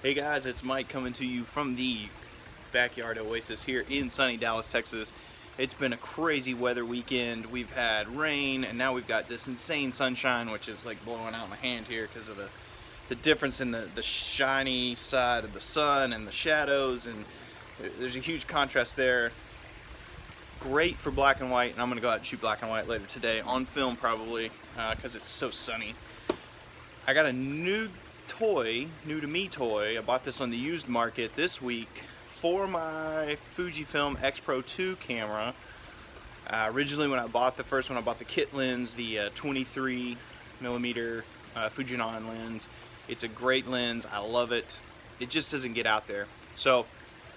Hey guys, it's Mike coming to you from the backyard oasis here in sunny Dallas, Texas. It's been a crazy weather weekend. We've had rain and now we've got this insane sunshine, which is like blowing out my hand here because of the difference in the shiny side of the sun and the shadows, and there's a huge contrast there. Great for black and white, and I'm gonna go out and shoot black and white later today on film probably because it's so sunny. I got a new to me toy. I bought this on the used market this week for my Fujifilm XPro 2 camera. Originally when I bought the first one, I bought the kit lens, the 23mm Fujinon lens. It's a great lens, I love it. It just doesn't get out there. So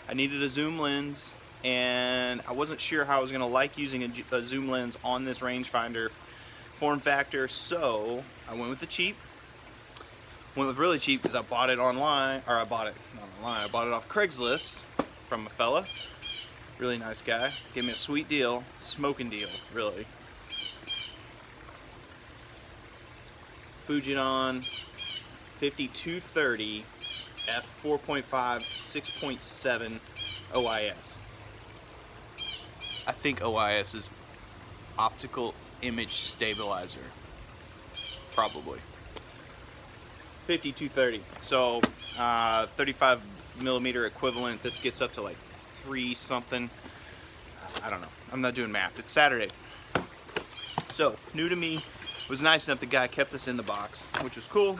I needed a zoom lens, and I wasn't sure how I was gonna like using a zoom lens on this rangefinder form factor, so I went with the cheap. Went with really cheap because I bought it online, or I bought it off Craigslist from a fella. Really nice guy. Gave me a sweet deal, smoking deal, really. Fujinon XC50-230 F4.5-6.7 OIS. I think OIS is optical image stabilizer. Probably. 50-230, so 35mm equivalent. This gets up to like 3 something. I don't know, I'm not doing math. It's Saturday, so new to me. It was nice enough the guy kept this in the box, which was cool.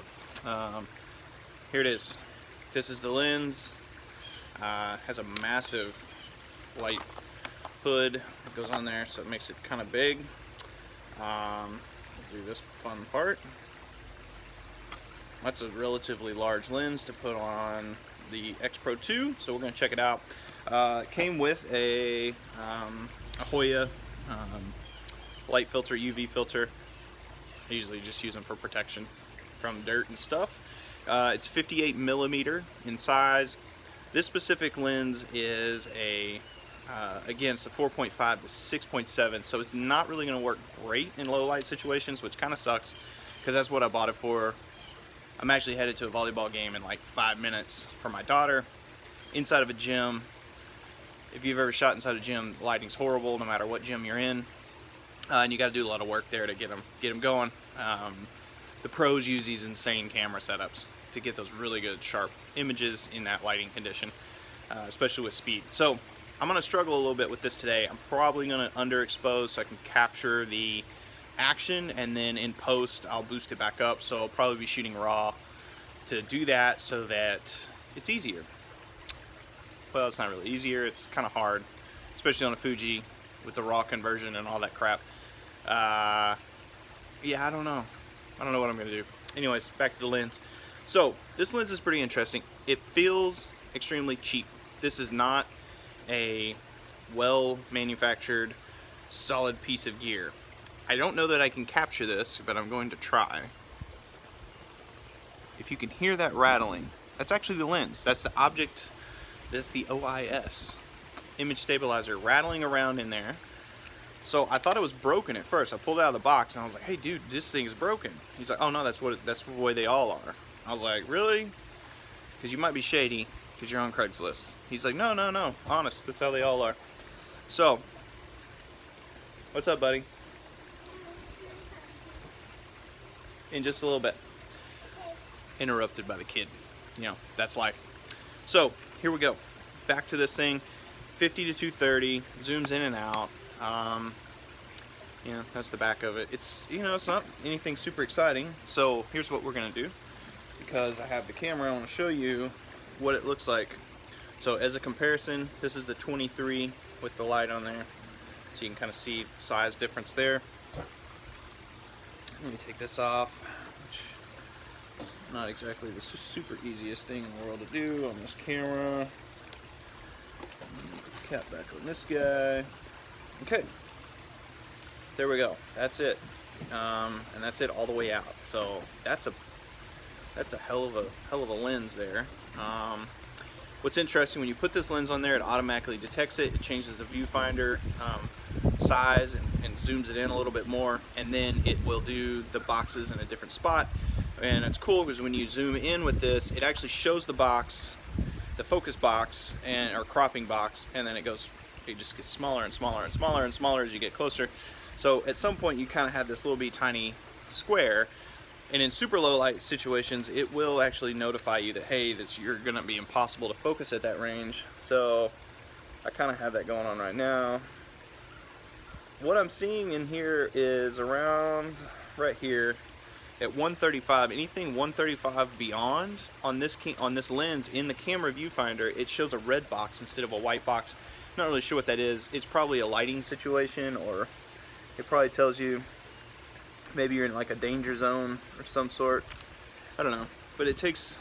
Here it is. This is the lens. Has a massive white hood that goes on there, so it makes it kind of big. We'll do this fun part. That's a relatively large lens to put on the XPro 2, so we're going to check it out. It came with a Hoya light filter, UV filter. I usually just use them for protection from dirt and stuff. It's 58mm in size. This specific lens is again, it's a 4.5 to 6.7, so it's not really going to work great in low light situations, which kind of sucks because that's what I bought it for. I'm actually headed to a volleyball game in like 5 minutes for my daughter, inside of a gym. If you've ever shot inside a gym, lighting's horrible no matter what gym you're in, and you got to do a lot of work there to get them going. The pros use these insane camera setups to get those really good sharp images in that lighting condition, especially with speed. So I'm gonna struggle a little bit with this today. I'm probably gonna underexpose so I can capture the action, and then in post I'll boost it back up, so I'll probably be shooting raw to do that so that it's easier. Well, it's not really easier, it's kind of hard, especially on a Fuji with the raw conversion and all that crap. Yeah, I don't know what I'm gonna do. Anyways, back to the lens. So this lens is pretty interesting. It feels extremely cheap. This is not a well manufactured solid piece of gear. I don't know that I can capture this, but I'm going to try. If you can hear that rattling, that's actually the lens. That's the object, that's the OIS, image stabilizer, rattling around in there. So I thought it was broken at first. I pulled it out of the box and I was like, hey dude, this thing is broken. He's like, oh no, that's the way they all are. I was like, really? Because you might be shady because you're on Craigslist. He's like, no, honest, that's how they all are. So, what's up, buddy? In just a little bit. Interrupted by the kid. You know, that's life. So, here we go. Back to this thing. 50-230, zooms in and out. Yeah, that's the back of it. It's, you know, it's not anything super exciting. So, here's what we're gonna do. Because I have the camera, I want to show you what it looks like. So, as a comparison, this is the 23 with the light on there. So you can kind of see the size difference there. Let me take this off, which is not exactly the super easiest thing in the world to do on this camera. Cap back on this guy. Okay, there we go. That's it, and that's it all the way out. So that's a hell of a lens there. What's interesting, when you put this lens on there, it automatically detects it. It changes the viewfinder size and zooms it in a little bit more, and then it will do the boxes in a different spot. And it's cool because when you zoom in with this, it actually shows the box, the focus box, and or cropping box, and then it just gets smaller and smaller and smaller and smaller as you get closer. So at some point you kind of have this little bitty tiny square, and in super low light situations it will actually notify you that, hey, you're gonna be impossible to focus at that range. So I kind of have that going on right now. What I'm seeing in here is around right here at 135. Anything 135 beyond on this lens in the camera viewfinder, it shows a red box instead of a white box. Not really sure what that is. It's probably a lighting situation, or it probably tells you maybe you're in like a danger zone or some sort. I don't know, but it takes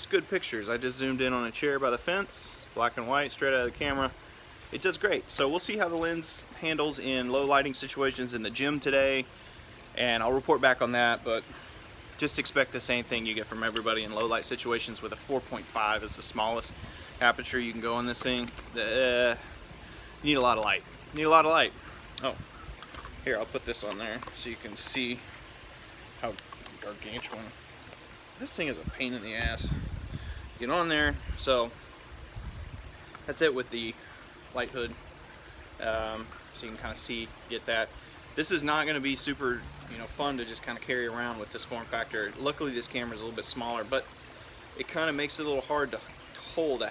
good pictures. I just zoomed in on a chair by the fence, black and white, straight out of the camera. It does great. So we'll see how the lens handles in low lighting situations in the gym today, and I'll report back on that. But just expect the same thing you get from everybody in low light situations with a 4.5 as the smallest aperture you can go on this thing. You need a lot of light. You need a lot of light. Oh, here, I'll put this on there so you can see how gargantuan. This thing is a pain in the ass. Get on there. So that's it with the light hood. So you can kind of see, get that. This is not going to be super, fun to just kind of carry around with this form factor. Luckily, this camera is a little bit smaller, but it kind of makes it a little hard to hold. I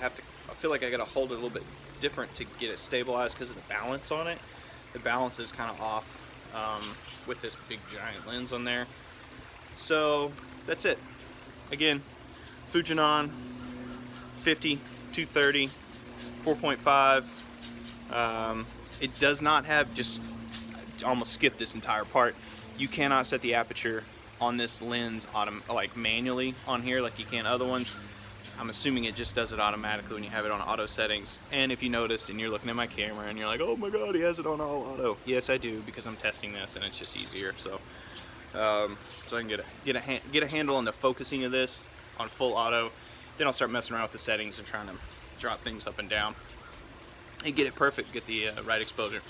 feel like I got to hold it a little bit different to get it stabilized because of the balance on it. The balance is kind of off with this big giant lens on there. So that's it. Again, Fujinon 50-230 4.5. It does not have, just almost skip this entire part. You cannot set the aperture on this lens like manually on here like you can other ones. I'm assuming it just does it automatically when you have it on auto settings. And if you noticed and you're looking at my camera and you're like, oh my god, he has it on all auto. Yes, I do, because I'm testing this and it's just easier. So so I can get a handle on the focusing of this on full auto. Then I'll start messing around with the settings and trying to drop things up and down and get it perfect, get the right exposure.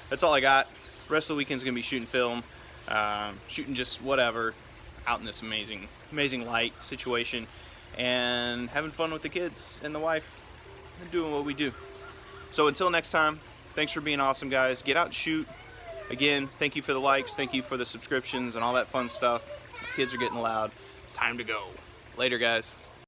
That's all I got. The rest of the weekend's gonna be shooting film, shooting just whatever out in this amazing light situation, and having fun with the kids and the wife and doing what we do. So until next time, thanks for being awesome, guys. Get out and shoot. Again, thank you for the likes, thank you for the subscriptions and all that fun stuff. My kids are getting loud. Time to go. Later, guys.